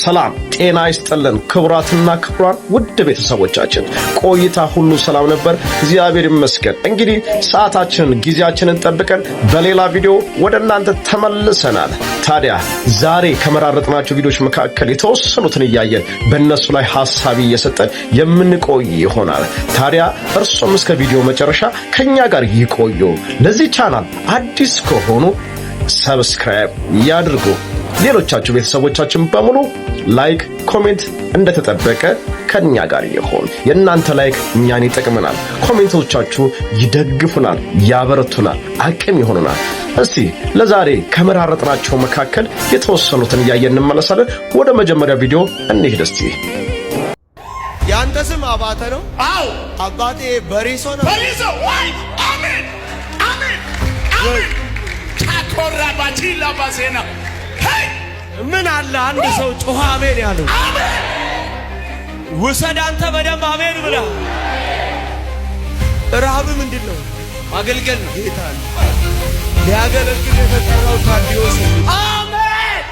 ሰላም ጤና ይስጥልን ክቡራትና ክቡራን ውድ ቤተሰቦቻችን ቆይታ ሁሉ ሰላም ነበር እግዚአብሔር ይመስገን። እንግዲህ ሰዓታችንን ጊዜያችንን ጠብቀን በሌላ ቪዲዮ ወደ እናንተ ተመልሰናል። ታዲያ ዛሬ ከመራረጥናቸው ቪዲዮዎች መካከል የተወሰኑትን እያየን በእነሱ ላይ ሐሳብ እየሰጠን የምንቆይ ይሆናል። ታዲያ እርሱም እስከ ቪዲዮ መጨረሻ ከኛ ጋር ይቆዩ። ለዚህ ቻናል አዲስ ከሆኑ ሰብስክራይብ ያድርጉ። ሌሎቻችሁ ቤተሰቦቻችን በሙሉ ላይክ ኮሜንት እንደተጠበቀ ከኛ ጋር ይሁን። የእናንተ ላይክ እኛን ይጠቅመናል፣ ኮሜንቶቻችሁ ይደግፉናል፣ ያበረቱናል፣ አቅም ይሆኑናል። እስቲ ለዛሬ ከመራረጥናቸው መካከል የተወሰኑትን እያየን እንመለሳለን። ወደ መጀመሪያ ቪዲዮ እንሂድ። እስቲ ያንተ ስም አባተ ነው? አዎ አባቴ በሪሶ ነው። በሪሶ ወይ አሜን አሜን አሜን ታኮራ ባቲላ ባሴና ምን አለ አንድ ሰው ጮኸ አሜን ያለው? አሜን ውሰድ አንተ በደንብ አሜን ብላ። ረሃብ ምንድነው? ማገልገል ነው። ጌታ ሊያገለግል የተጠራው ታዲዮስ አሜን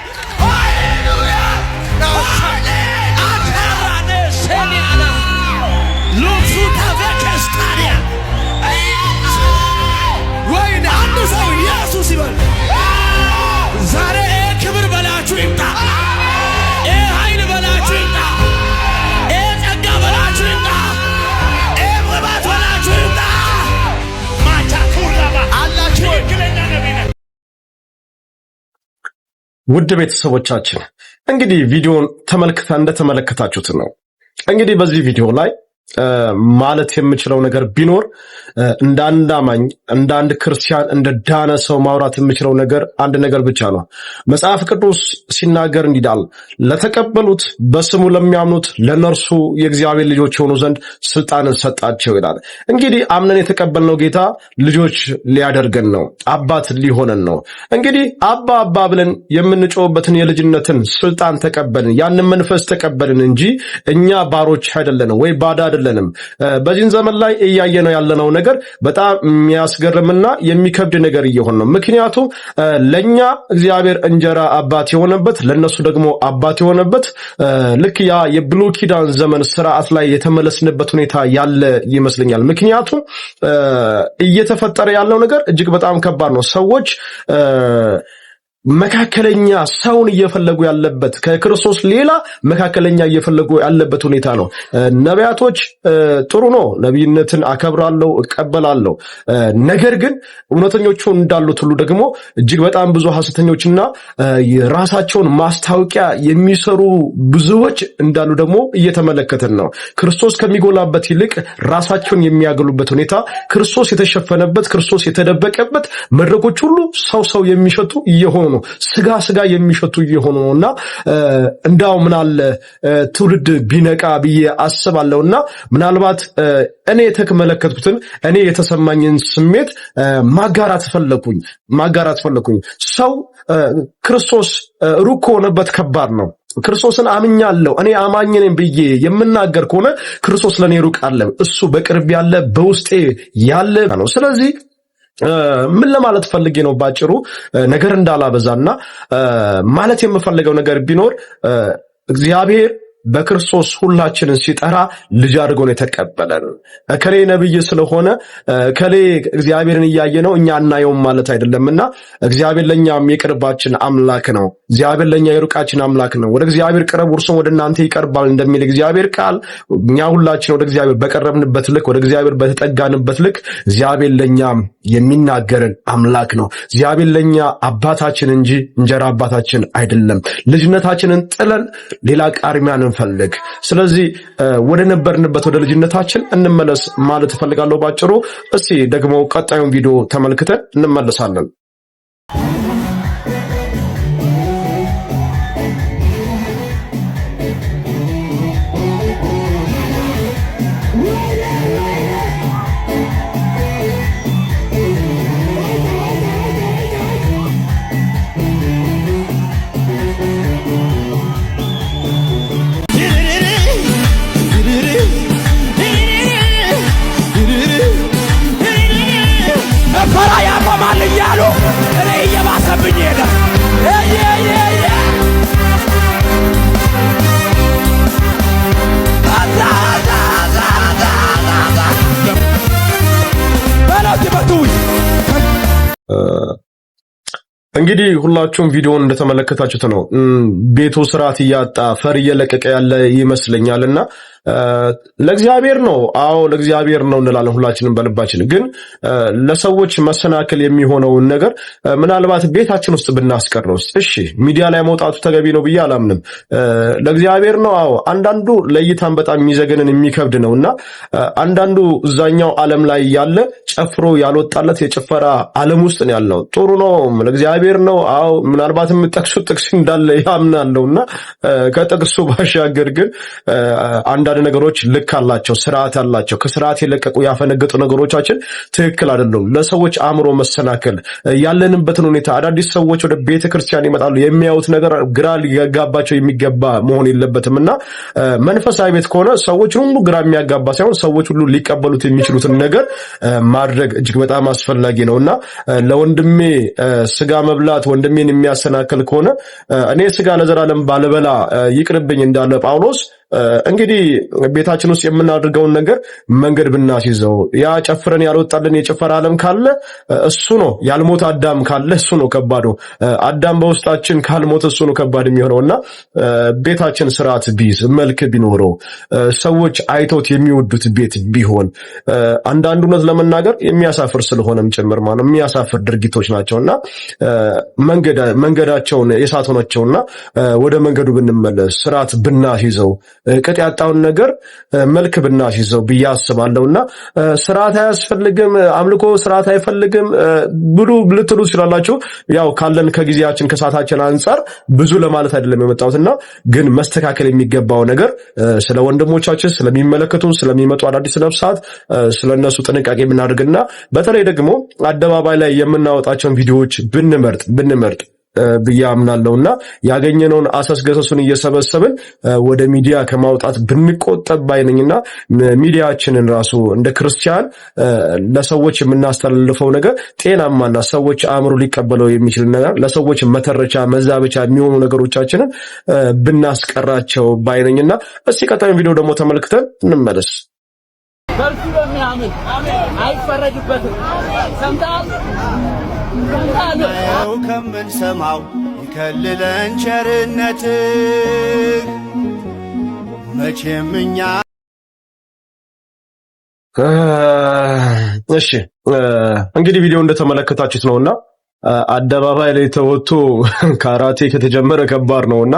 ሃሌሉያ አታራነ ሰኒያና ሉፉታ በከስታሪያ ወይኔ አንድ ሰው ኢየሱስ ይበል። ዛሬ ክብር በላችሁ ይምጣ፣ ኃይል በላችሁ ይምጣ፣ ጸጋ በላችሁ ይምጣ፣ ውበት በላችሁ ይምጣ። ማቻኩራባ አላችሁ ግለኛ ነቢና ውድ ቤተሰቦቻችን እንግዲህ ቪዲዮን እንደተመለከታችሁት ነው። እንግዲህ በዚህ ቪዲዮ ላይ ማለት የምችለው ነገር ቢኖር እንደ አንድ አማኝ እንደ አንድ ክርስቲያን እንደ ዳነ ሰው ማውራት የምችለው ነገር አንድ ነገር ብቻ ነው። መጽሐፍ ቅዱስ ሲናገር እንዲዳል ለተቀበሉት በስሙ ለሚያምኑት ለነርሱ የእግዚአብሔር ልጆች የሆኑ ዘንድ ስልጣንን ሰጣቸው ይላል። እንግዲህ አምነን የተቀበልነው ጌታ ልጆች ሊያደርገን ነው፣ አባት ሊሆነን ነው። እንግዲህ አባ ብለን የምንጮህበትን የልጅነትን ስልጣን ተቀበልን፣ ያንን መንፈስ ተቀበልን እንጂ እኛ ባሮች አይደለንም ወይ ባዳ አይደለንም። በዚህ ዘመን ላይ እያየነው ያለነው ነገር በጣም የሚያስገርምና የሚከብድ ነገር እየሆነ ነው። ምክንያቱም ለኛ እግዚአብሔር እንጀራ አባት የሆነበት ለነሱ ደግሞ አባት የሆነበት ልክ ያ የብሉይ ኪዳን ዘመን ስርዓት ላይ የተመለስንበት ሁኔታ ያለ ይመስለኛል። ምክንያቱም እየተፈጠረ ያለው ነገር እጅግ በጣም ከባድ ነው። ሰዎች መካከለኛ ሰውን እየፈለጉ ያለበት ከክርስቶስ ሌላ መካከለኛ እየፈለጉ ያለበት ሁኔታ ነው። ነቢያቶች ጥሩ ነው፣ ነቢይነትን አከብራለሁ እቀበላለሁ። ነገር ግን እውነተኞቹ እንዳሉት ሁሉ ደግሞ እጅግ በጣም ብዙ ሐሰተኞችና ራሳቸውን ማስታወቂያ የሚሰሩ ብዙዎች እንዳሉ ደግሞ እየተመለከትን ነው። ክርስቶስ ከሚጎላበት ይልቅ ራሳቸውን የሚያገሉበት ሁኔታ፣ ክርስቶስ የተሸፈነበት ክርስቶስ የተደበቀበት መድረኮች ሁሉ ሰው የሚሸቱ እየሆኑ ስጋ የሚሸቱ እየሆኑ ነውና እንዳው ምናለ ትውልድ ቢነቃ ብዬ አስባለሁና ምናልባት እኔ የተመለከትኩትን እኔ የተሰማኝን ስሜት ማጋራት ፈለኩኝ። ሰው ክርስቶስ ሩቅ ከሆነበት ከባድ ነው። ክርስቶስን አምኛለሁ እኔ አማኝ ነኝ ብዬ የምናገር ከሆነ ክርስቶስ ለኔ ሩቅ አለ፣ እሱ በቅርብ ያለ በውስጤ ያለ ነው። ስለዚህ ምን ለማለት ፈልጌ ነው ባጭሩ ነገር እንዳላበዛና ማለት የምፈልገው ነገር ቢኖር እግዚአብሔር በክርስቶስ ሁላችንን ሲጠራ ልጅ አድርጎ ነው የተቀበለን። ከሌ ነብይ ስለሆነ ከሌ እግዚአብሔርን እያየ ነው እኛ እናየውም ማለት አይደለምና እግዚአብሔር ለኛም የቅርባችን አምላክ ነው። እግዚአብሔር ለኛ የሩቃችን አምላክ ነው። ወደ እግዚአብሔር ቅረቡ እርሱም ወደ እናንተ ይቀርባል እንደሚል እግዚአብሔር ቃል እኛ ሁላችን ወደ እግዚአብሔር በቀረብንበት ልክ ወደ እግዚአብሔር በተጠጋንበት ልክ እግዚአብሔር ለኛም የሚናገርን አምላክ ነው። እግዚአብሔር ለኛ አባታችን እንጂ እንጀራ አባታችን አይደለም። ልጅነታችንን ጥለን ሌላ ቃርሚያን ፈልግ። ስለዚህ ወደ ነበርንበት ወደ ልጅነታችን እንመለስ ማለት እፈልጋለሁ ባጭሩ። እስቲ ደግሞ ቀጣዩን ቪዲዮ ተመልክተን እንመለሳለን። ይሆናል እያሉ እኔ እየባሰብኝ ሄደ። እንግዲህ ሁላችሁም ቪዲዮውን እንደተመለከታችሁት ነው። ቤቱ ስርዓት እያጣ ፈር እየለቀቀ ያለ ይመስለኛልና ለእግዚአብሔር ነው። አዎ ለእግዚአብሔር ነው እንላለን ሁላችንም በልባችን። ግን ለሰዎች መሰናክል የሚሆነውን ነገር ምናልባት ቤታችን ውስጥ ብናስቀረው፣ እሺ ሚዲያ ላይ መውጣቱ ተገቢ ነው ብዬ አላምንም። ለእግዚአብሔር ነው። አዎ አንዳንዱ ለእይታም በጣም የሚዘገንን የሚከብድ ነውና አንዳንዱ እዛኛው ዓለም ላይ ያለ ጨፍሮ ያልወጣለት የጭፈራ ዓለም ውስጥ ነው ያለው። ጥሩ ነው፣ ለእግዚአብሔር ነው። አዎ ምናልባትም የምጠቅሱት ጥቅስ እንዳለ ያምናለሁና ከጥቅሱ ባሻገር ግን አንዳንድ ነገሮች ልክ አላቸው፣ ስርዓት አላቸው። ከስርዓት የለቀቁ ያፈነገጡ ነገሮቻችን ትክክል አይደሉም። ለሰዎች አእምሮ መሰናከል ያለንበትን ሁኔታ አዳዲስ ሰዎች ወደ ቤተክርስቲያን ይመጣሉ፣ የሚያዩት ነገር ግራ ሊጋባቸው የሚገባ መሆን የለበትምና መንፈሳዊ ቤት ከሆነ ሰዎች ሁሉ ግራ የሚያጋባ ሳይሆን ሰዎች ሁሉ ሊቀበሉት የሚችሉትን ነገር ማድረግ እጅግ በጣም አስፈላጊ ነውና ለወንድሜ ስጋ መብላት ወንድሜን የሚያሰናክል ከሆነ እኔ ስጋ ለዘላለም ባልበላ ይቅርብኝ እንዳለ ጳውሎስ እንግዲህ ቤታችን ውስጥ የምናደርገውን ነገር መንገድ ብናስይዘው፣ ያ ጨፍረን ያልወጣልን የጭፈራ ዓለም ካለ እሱ ነው። ያልሞተ አዳም ካለ እሱ ነው ከባዱ። አዳም በውስጣችን ካልሞተ እሱ ነው ከባድ የሚሆነውና ቤታችን ስርዓት ቢይዝ፣ መልክ ቢኖረው፣ ሰዎች አይተውት የሚወዱት ቤት ቢሆን፣ አንዳንድ እውነት ለመናገር የሚያሳፍር ስለሆነም ጭምር ማለት ነው የሚያሳፍር ድርጊቶች ናቸውና መንገዳቸውን የሳቱ ናቸውና ወደ መንገዱ ብንመለስ፣ ስርዓት ብናስይዘው፣ ቅጥ ያጣውን ነገር መልክ ብናስይዘው ብዬ አስባለሁና ስርዓት አያስፈልግም፣ አምልኮ ስርዓት አይፈልግም ብሉ ልትሉ ትችላላችሁ። ያው ካለን ከጊዜያችን ከሰዓታችን አንጻር ብዙ ለማለት አይደለም የመጣሁትና ግን መስተካከል የሚገባው ነገር ስለ ወንድሞቻችን ስለሚመለከቱ ስለሚመጡ አዳዲስ ነፍሳት ስለነሱ ጥንቃቄ ብናደርግና በተለይ ደግሞ አደባባይ ላይ የምናወጣቸውን ቪዲዮዎች ብንመርጥ ብዬ አምናለሁና ያገኘነውን አሰስገሰሱን እየሰበሰብን ወደ ሚዲያ ከማውጣት ብንቆጠብ ባይነኝና ሚዲያችንን ራሱ እንደ ክርስቲያን ለሰዎች የምናስተላልፈው ነገር ጤናማና ሰዎች አእምሮ ሊቀበለው የሚችል ነገር ለሰዎች መተረቻ መዛበቻ የሚሆኑ ነገሮቻችንን ብናስቀራቸው ባይነኝና እስቲ ቀጣዩን ቪዲዮ ደግሞ ተመልክተን እንመለስ። በርሱ በሚያምን አይፈረድበትም። ሰምተሃል? ከምንሰማው ይከልለን ቸርነትህ መቼም እኛ እሺ እንግዲህ ቪዲዮ እንደተመለከታችሁት ነውና አደባባይ ላይ ተወጥቶ ካራቴ ከተጀመረ ከባድ ነውና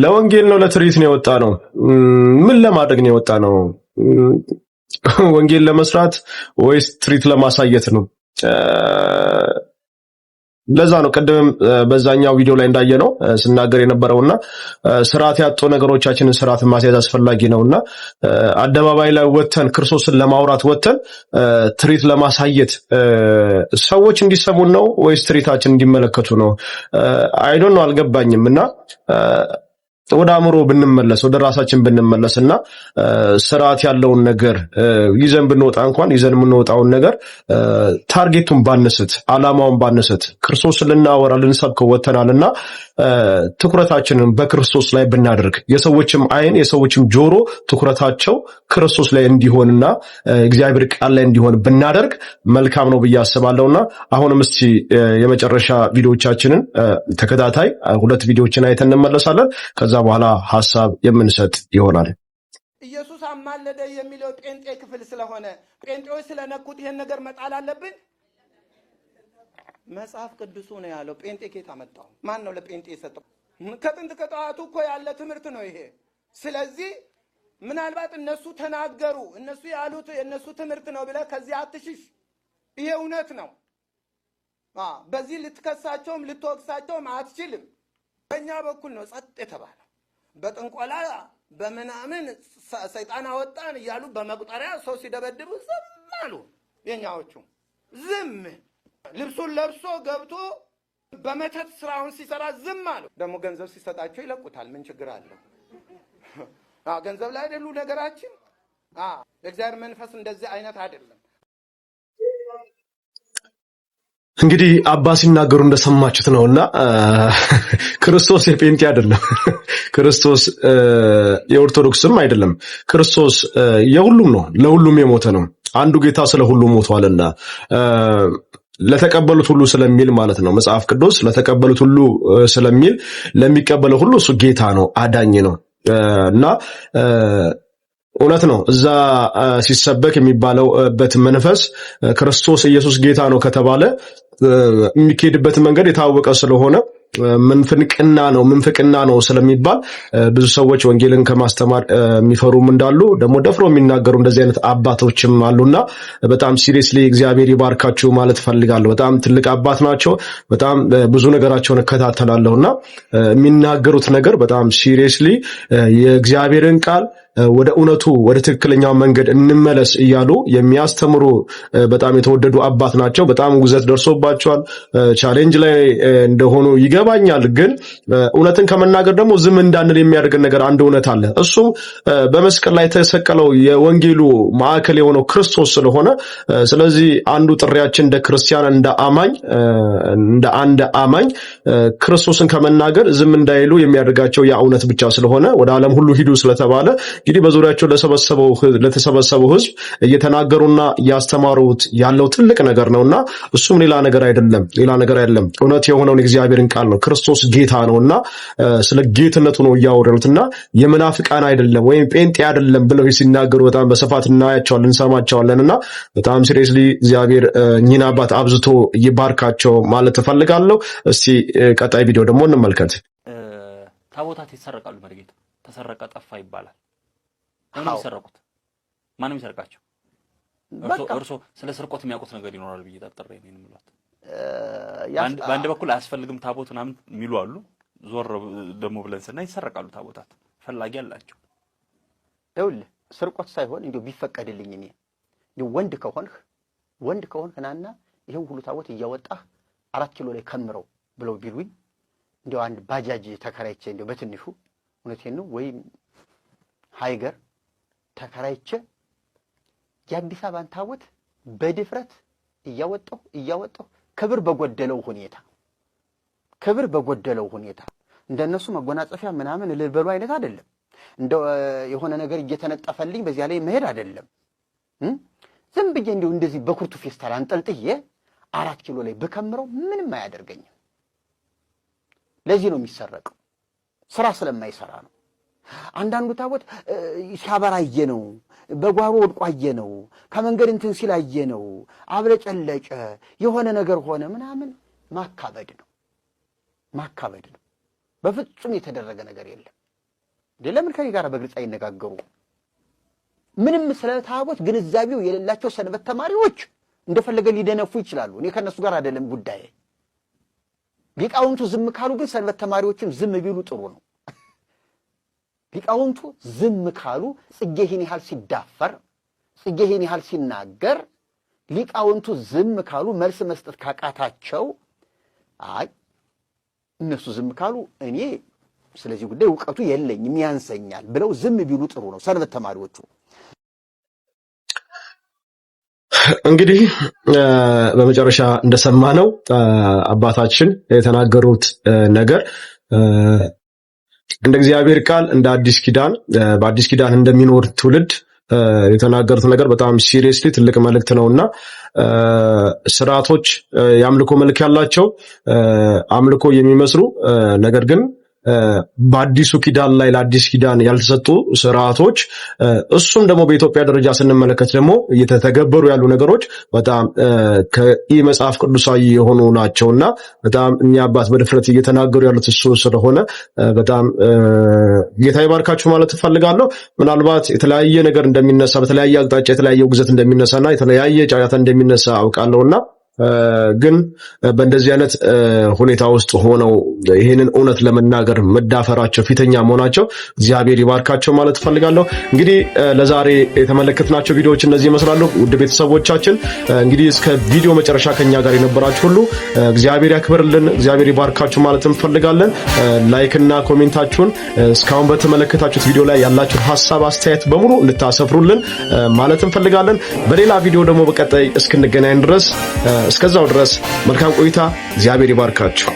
ለወንጌል ነው ለትርኢት ነው የወጣ ነው። ምን ለማድረግ ነው የወጣ ነው? ወንጌል ለመስራት ወይስ ትርኢት ለማሳየት ነው? ለዛ ነው ቀደም በዛኛው ቪዲዮ ላይ እንዳየነው ስናገር የነበረውና ስርዓት ያጡ ነገሮቻችንን ስርዓት ማስያዝ አስፈላጊ ነውና አደባባይ ላይ ወተን ክርስቶስን ለማውራት ወተን ትርኢት ለማሳየት ሰዎች እንዲሰሙን ነው ወይስ ትርኢታችን እንዲመለከቱ ነው? አይ ዶንት ኖ አልገባኝምና ወደ አእምሮ ብንመለስ ወደ ራሳችን ብንመለስና ስርዓት ያለውን ነገር ይዘን ብንወጣ እንኳን ይዘን የምንወጣውን ነገር ታርጌቱን ባንስት ዓላማውን ባንስት ክርስቶስን ልናወራ ልንሰብከው ወተናልና ትኩረታችንን በክርስቶስ ላይ ብናደርግ የሰዎችም አይን የሰዎችም ጆሮ ትኩረታቸው ክርስቶስ ላይ እንዲሆንና እግዚአብሔር ቃል ላይ እንዲሆን ብናደርግ መልካም ነው ብዬ አስባለሁና አሁንም እስቲ የመጨረሻ ቪዲዮዎቻችንን ተከታታይ 2 ቪዲዮዎችን አይተን እንመለሳለን። ከዛ በኋላ ሐሳብ የምንሰጥ ይሆናል። ኢየሱስ አማለደ የሚለው ጴንጤ ክፍል ስለሆነ ጴንጤዎች ስለነኩት ይሄን ነገር መጣል አለብን? መጽሐፍ ቅዱሱ ነው ያለው። ጴንጤ ከየት አመጣው? ማን ነው ለጴንጤ የሰጠው? ከጥንት ከጠዋቱ እኮ ያለ ትምህርት ነው ይሄ። ስለዚህ ምናልባት እነሱ ተናገሩ እነሱ ያሉት የነሱ ትምህርት ነው ብለህ ከዚህ አትሽሽ። ይሄ እውነት ነው። በዚህ ልትከሳቸውም ልትወቅሳቸውም አትችልም። በእኛ በኩል ነው ጸጥ የተባለው። በጥንቆላ በምናምን ሰይጣን አወጣን እያሉ በመቁጠሪያ ሰው ሲደበድቡ ዝም አሉ። የኛዎቹ ዝም፣ ልብሱን ለብሶ ገብቶ በመተት ስራውን ሲሰራ ዝም አሉ። ደግሞ ገንዘብ ሲሰጣቸው ይለቁታል። ምን ችግር አለው? ገንዘብ ላይ አይደሉ ነገራችን። የእግዚአብሔር መንፈስ እንደዚህ አይነት አይደለም። እንግዲህ አባ ሲናገሩ እንደሰማችሁት ነውና ክርስቶስ የጴንጤ አይደለም። ክርስቶስ የኦርቶዶክስም አይደለም። ክርስቶስ የሁሉም ነው፣ ለሁሉም የሞተ ነው። አንዱ ጌታ ስለ ሁሉ ሞቷልና ለተቀበሉት ሁሉ ስለሚል ማለት ነው። መጽሐፍ ቅዱስ ለተቀበሉት ሁሉ ስለሚል ለሚቀበለው ሁሉ እሱ ጌታ ነው፣ አዳኝ ነው እና እውነት ነው። እዛ ሲሰበክ የሚባለውበት መንፈስ ክርስቶስ ኢየሱስ ጌታ ነው ከተባለ የሚኬድበት መንገድ የታወቀ ስለሆነ ምንፍቅና ነው ስለሚባል ብዙ ሰዎች ወንጌልን ከማስተማር የሚፈሩም እንዳሉ ደግሞ ደፍሮ የሚናገሩ እንደዚህ አይነት አባቶችም አሉና በጣም ሲሪየስሊ እግዚአብሔር ይባርካችሁ ማለት ፈልጋለሁ። በጣም ትልቅ አባት ናቸው። በጣም ብዙ ነገራቸውን እከታተላለሁና የሚናገሩት ነገር በጣም ሲሪየስሊ የእግዚአብሔርን ቃል ወደ እውነቱ ወደ ትክክለኛው መንገድ እንመለስ እያሉ የሚያስተምሩ በጣም የተወደዱ አባት ናቸው። በጣም ውግዘት ደርሶባቸዋል። ቻሌንጅ ላይ እንደሆኑ ይገባኛል። ግን እውነትን ከመናገር ደግሞ ዝም እንዳንል የሚያደርገን ነገር አንድ እውነት አለ። እሱም በመስቀል ላይ የተሰቀለው የወንጌሉ ማዕከል የሆነው ክርስቶስ ስለሆነ ስለዚህ አንዱ ጥሪያችን እንደ ክርስቲያን እንደ አንድ አማኝ ክርስቶስን ከመናገር ዝም እንዳይሉ የሚያደርጋቸው ያ እውነት ብቻ ስለሆነ ወደ ዓለም ሁሉ ሂዱ ስለተባለ እንግዲህ በዙሪያቸው ለተሰበሰበው ሕዝብ እየተናገሩና እያስተማሩት ያለው ትልቅ ነገር ነውና እሱም ሌላ ነገር አይደለም። እውነት የሆነውን የእግዚአብሔርን ቃል ነው። ክርስቶስ ጌታ ነውና ስለ ጌትነቱ ነው እያወረዱትና የመናፍቃን አይደለም ወይም ጴንጤ አይደለም ብለው ሲናገሩ በጣም በስፋት እናያቸዋለን፣ እንሰማቸዋለንና በጣም ሲሪየስሊ እግዚአብሔር እኚህን አባት አብዝቶ ይባርካቸው ማለት እፈልጋለሁ። እስቲ ቀጣይ ቪዲዮ ደግሞ እንመልከት። ታቦታት ይሰረቃሉ። መርጌታ ተሰረቀ ጠፋ ይባላል። ለምን ይሰረቁት? ማንም ይሰርቃቸው? እርሶ ስለ ስርቆት የሚያውቁት ነገር ይኖራል ብዬ ጠርጥሬ ነው የምሏት። በአንድ በኩል አያስፈልግም ታቦት ምናምን የሚሉ አሉ። ዞር ደግሞ ብለን ስናይ ይሰረቃሉ ታቦታት። ፈላጊ አላቸው። ይኸውልህ ስርቆት ሳይሆን እንዲሁ ቢፈቀድልኝ እኔ እንዲሁ ወንድ ከሆንክ ናና ይሄን ሁሉ ታቦት እያወጣህ 4 ኪሎ ላይ ከምረው ብለው ቢሉኝ እንዲሁ አንድ ባጃጅ ተከራይቼ እንዲሁ በትንሹ እውነቴን ነው ወይም ሃይገር ተከራይቼ የአዲስ አበባን ታቦት በድፍረት እያወጣሁ ክብር በጎደለው ሁኔታ እንደነሱ መጎናጸፊያ ምናምን ልበሉ አይነት አይደለም። እንደ የሆነ ነገር እየተነጠፈልኝ በዚያ ላይ መሄድ አይደለም። ዝም ብዬ እንዲሁ እንደዚህ በኩርቱ ፌስታል አንጠልጥዬ 4 ኪሎ ላይ በከምረው ምንም አያደርገኝም። ለዚህ ነው የሚሰረቀው፣ ስራ ስለማይሰራ ነው። አንዳንዱ ታቦት ሲያበራየ ነው፣ በጓሮ ወድቋየ ነው፣ ከመንገድ እንትን ሲላየ ነው፣ አብለጨለጨ የሆነ ነገር ሆነ ምናምን ማካበድ ነው። በፍጹም የተደረገ ነገር የለም። ለምን ከኔ ጋር በግልጽ አይነጋገሩ? ምንም ስለ ታቦት ግንዛቤው የሌላቸው ሰንበት ተማሪዎች እንደፈለገ ሊደነፉ ይችላሉ። እኔ ከነሱ ጋር አይደለም ጉዳይ። ሊቃውንቱ ዝም ካሉ ግን ሰንበት ተማሪዎችም ዝም ቢሉ ጥሩ ነው። ሊቃውንቱ ዝም ካሉ ጽጌህን ያህል ሲዳፈር፣ ጽጌህን ያህል ሲናገር፣ ሊቃውንቱ ዝም ካሉ መልስ መስጠት ካቃታቸው አይ እነሱ ዝም ካሉ እኔ ስለዚህ ጉዳይ ዕውቀቱ የለኝም ያንሰኛል ብለው ዝም ቢሉ ጥሩ ነው ሰንበት ተማሪዎቹ። እንግዲህ በመጨረሻ እንደሰማነው አባታችን የተናገሩት ነገር እንደ እግዚአብሔር ቃል እንደ አዲስ ኪዳን በአዲስ ኪዳን እንደሚኖር ትውልድ የተናገሩት ነገር በጣም ሲሪየስሊ ትልቅ መልእክት ነውና ስርዓቶች የአምልኮ መልክ ያላቸው አምልኮ የሚመስሉ ነገር ግን በአዲሱ ኪዳን ላይ ለአዲስ ኪዳን ያልተሰጡ ስርዓቶች እሱም ደግሞ በኢትዮጵያ ደረጃ ስንመለከት ደግሞ እየተተገበሩ ያሉ ነገሮች በጣም ከመጽሐፍ ቅዱሳዊ የሆኑ ናቸውና በጣም እኛ አባት በድፍረት እየተናገሩ ያሉት እሱ ስለሆነ በጣም ጌታ ይባርካችሁ ማለት እፈልጋለሁ። ምናልባት የተለያየ ነገር እንደሚነሳ በተለያየ አቅጣጫ የተለያየ ውግዘት እንደሚነሳና የተለያየ ጫጫታ እንደሚነሳ አውቃለሁና ግን በእንደዚህ አይነት ሁኔታ ውስጥ ሆነው ይሄንን እውነት ለመናገር መዳፈራቸው ፊተኛ መሆናቸው እግዚአብሔር ይባርካቸው ማለት ፈልጋለሁ። እንግዲህ ለዛሬ የተመለከትናቸው ቪዲዮዎች እነዚህ ይመስላሉ። ውድ ቤተሰቦቻችን እንግዲህ እስከ ቪዲዮ መጨረሻ ከኛ ጋር የነበራችሁ ሁሉ እግዚአብሔር ያክብርልን፣ እግዚአብሔር ይባርካችሁ ማለት እንፈልጋለን። ላይክ እና ኮሜንታችሁን እስካሁን በተመለከታችሁት ቪዲዮ ላይ ያላችሁ ሐሳብ አስተያየት በሙሉ እንድታሰፍሩልን ማለት እንፈልጋለን። በሌላ ቪዲዮ ደግሞ በቀጣይ እስክንገናኝ ድረስ እስከዛው ድረስ መልካም ቆይታ። እግዚአብሔር ይባርካችሁ።